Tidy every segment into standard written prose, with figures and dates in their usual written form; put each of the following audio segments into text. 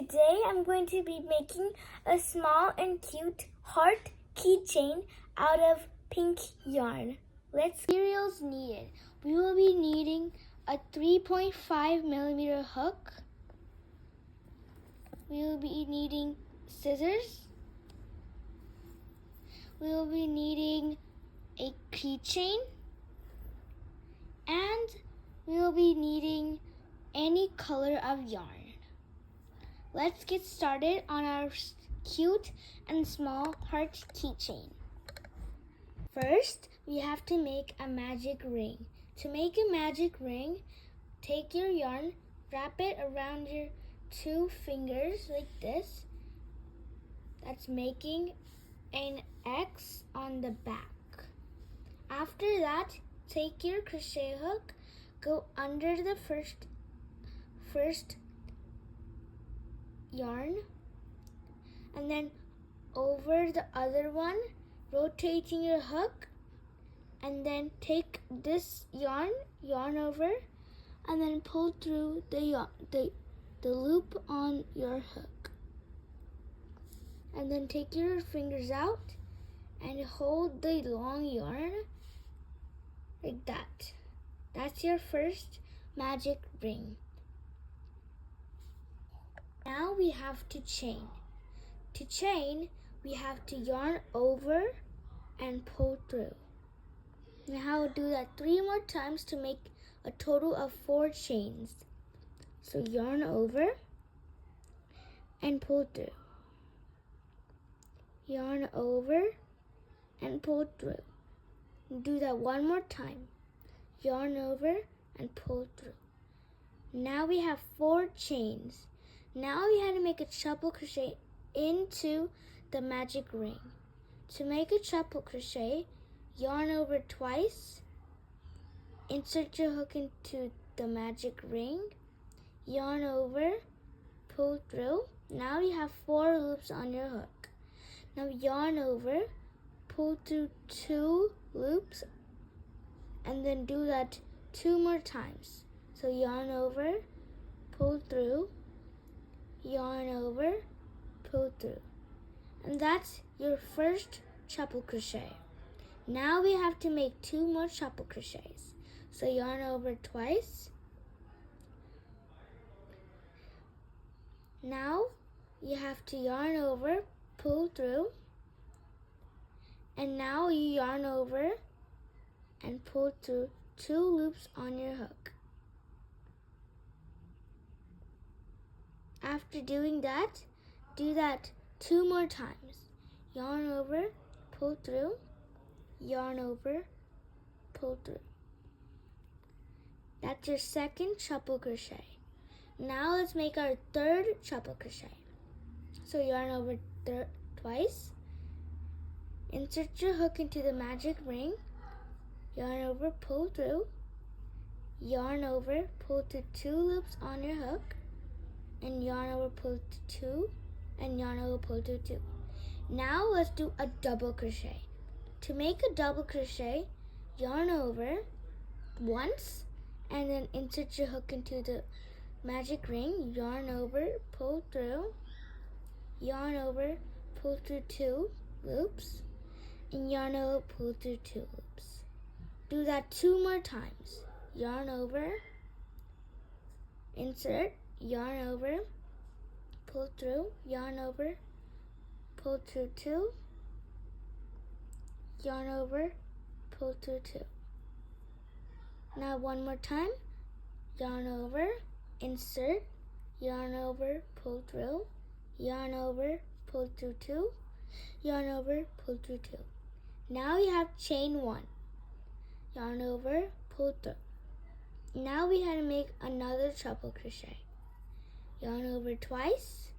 Today I'm going to be making a small and cute heart keychain out of pink yarn. Materials needed. We will be needing a 3.5mm hook. We will be needing scissors. We will be needing a keychain. And we will be needing any color of yarn. Let's get started on our cute and small heart keychain. First, we have to make a magic ring. To make a magic ring, take your yarn, wrap it around your 2 fingers like this. That's making an X on the back. After that, take your crochet hook, go under the first yarn, and then over the other one, rotating your hook, and then take this yarn over, and then pull through the loop on your hook. And then take your fingers out and hold the long yarn like that. That's your first magic ring. Now we have to chain. To chain, we have to yarn over and pull through. Now we'll do that 3 more times to make a total of 4 chains. So yarn over and pull through. Yarn over and pull through. Do that 1 more time. Yarn over and pull through. Now we have 4 chains. Now we have to make a triple crochet into the magic ring. To make a triple crochet, yarn over twice, insert your hook into the magic ring, yarn over, pull through. Now you have 4 loops on your hook. Now yarn over, pull through 2 loops, and then do that 2 more times. So yarn over, pull through, yarn over, pull through. And that's your first triple crochet. Now we have to make 2 more triple crochets. So yarn over twice. Now you have to yarn over, pull through, and now you yarn over and pull through 2 loops on your hook. After doing that, do that 2 more times. Yarn over, pull through, yarn over, pull through. That's your second triple crochet. Now let's make our third triple crochet. So yarn over twice, insert your hook into the magic ring, yarn over, pull through, yarn over, pull through 2 loops on your hook, and yarn over, pull through 2, and yarn over, pull through 2. Now let's do a double crochet. To make a double crochet, yarn over once, and then insert your hook into the magic ring, yarn over, pull through, yarn over, pull through 2 loops, and yarn over, pull through 2 loops. Do that 2 more times. Yarn over, insert, yarn over, pull through, yarn over, pull through 2, yarn over, pull through 2. Now 1 more time. Yarn over, insert, yarn over, pull through, yarn over, pull through 2, yarn over, pull through 2. Now we have chain 1. Yarn over, pull through. Now we have to make another triple crochet. Yarn over twice,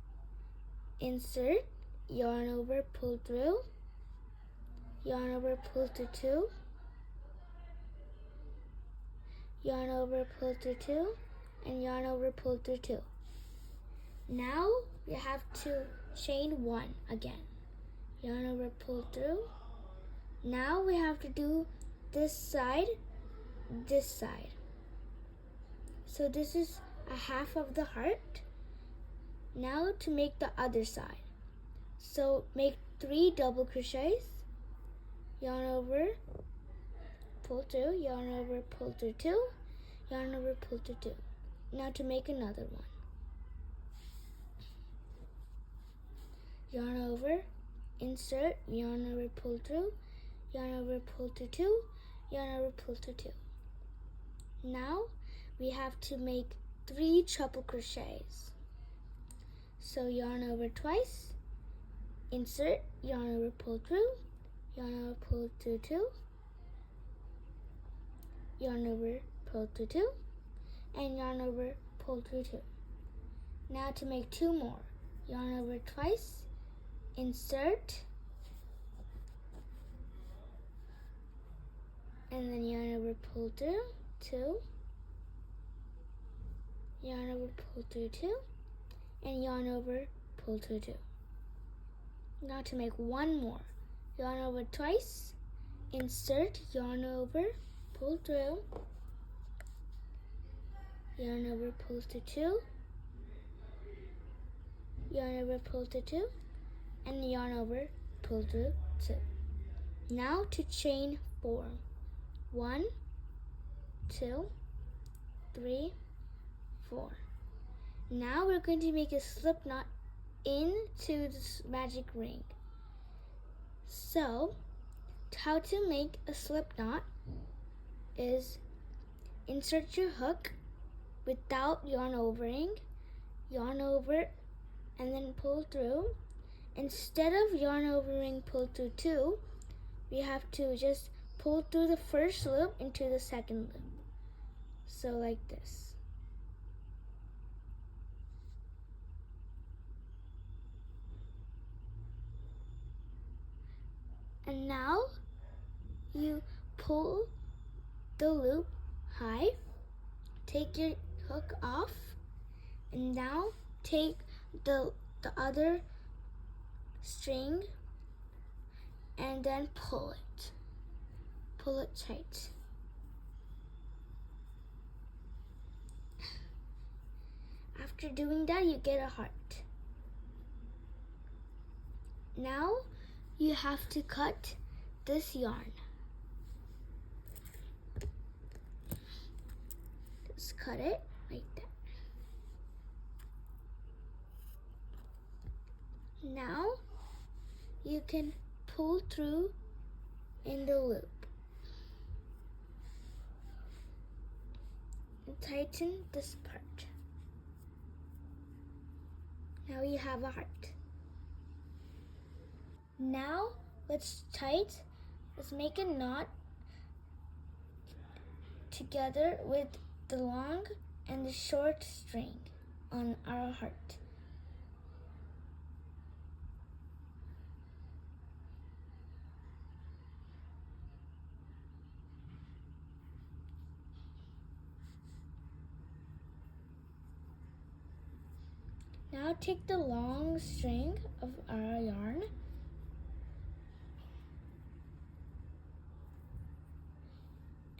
insert, yarn over, pull through, yarn over, pull through 2, yarn over, pull through 2, and yarn over, pull through 2. Now we have to chain 1 again. Yarn over, pull through. Now we have to do this side. So this is a half of the heart. Now to make the other side. So make 3 double crochets, yarn over, pull through, yarn over, pull through 2, yarn over, pull through 2. Now to make another one. Yarn over, insert, yarn over, pull through, yarn over, pull through 2, yarn over, pull through 2. Now we have to make 3 treble crochets. So yarn over twice, insert, yarn over, pull through, yarn over, pull through 2, yarn over, pull through 2, and yarn over, pull through 2. Now to make 2 more, yarn over twice, insert, and then yarn over, pull through 2, yarn over, pull through 2, and yarn over, pull through 2. Now to make 1 more, yarn over twice, insert, yarn over, pull through, yarn over, pull through 2, yarn over, pull through 2, and yarn over, pull through 2. Now to chain 4. 1, 2, 3, 4. Now we're going to make a slip knot into this magic ring. So, how to make a slip knot is insert your hook without yarn overing, yarn over, and then pull through. Instead of yarn overing, pull through 2, we have to just pull through the first loop into the second loop. So like this. And now you pull the loop high, take your hook off, and now take the other string and then pull it. Pull it tight. After doing that, you get a heart. Now you have to cut this yarn. Just cut it like that. Now you can pull through in the loop. And tighten this part. Now you have a heart. Now let's make a knot together with the long and the short string on our heart. Now take the long string of our yarn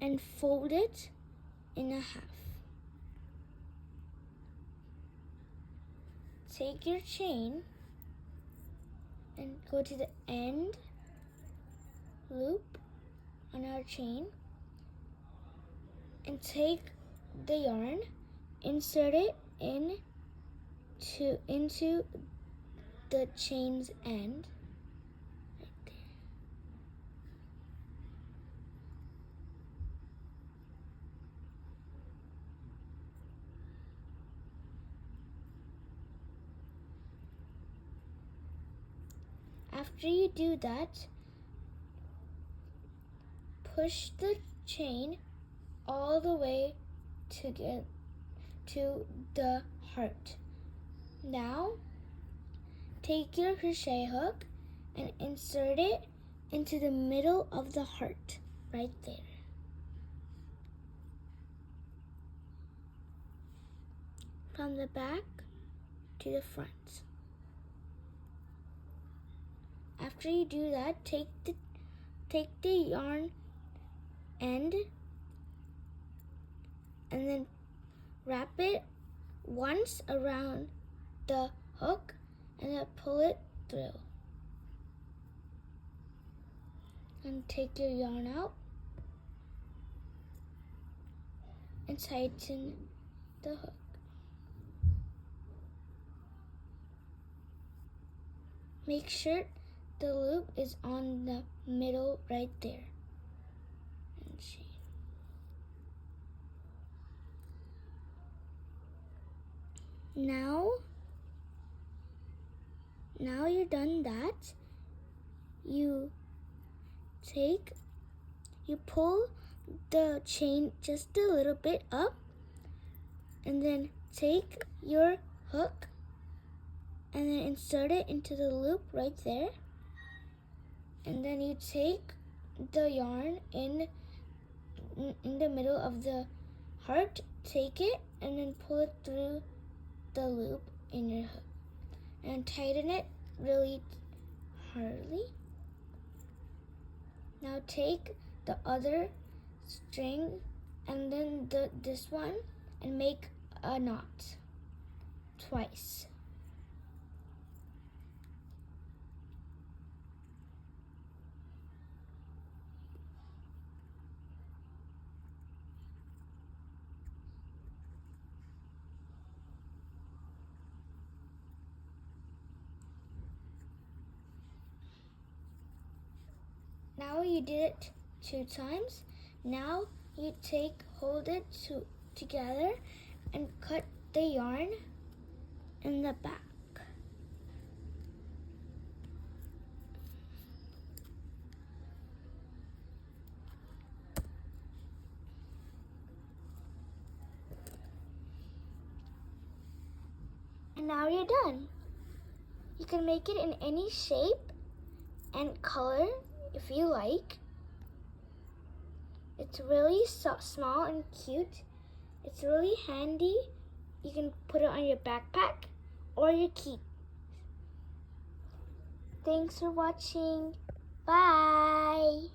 and fold it in a half. Take your chain and go to the end loop on our chain and take the yarn, insert it into the chain's end. Right there. After you do that, push the chain all the way to get to the heart. Now, take your crochet hook and insert it into the middle of the heart, right there. From the back to the front. After you do that, take the yarn end and then wrap it once around the hook and then pull it through. And take your yarn out and tighten the hook. Make sure the loop is on the middle right there. And chain. Now you're done that, you pull the chain just a little bit up and then take your hook and then insert it into the loop right there. And then you take the yarn in the middle of the heart, take it and then pull it through the loop in your hook and tighten it really hardly. Now take the other string and then this one and make a knot twice. Now you did it 2 times. Now you hold it together and cut the yarn in the back. And now you're done. You can make it in any shape and color if you like. It's really small and cute. It's really handy. You can put it on your backpack or your key. Thanks for watching. Bye.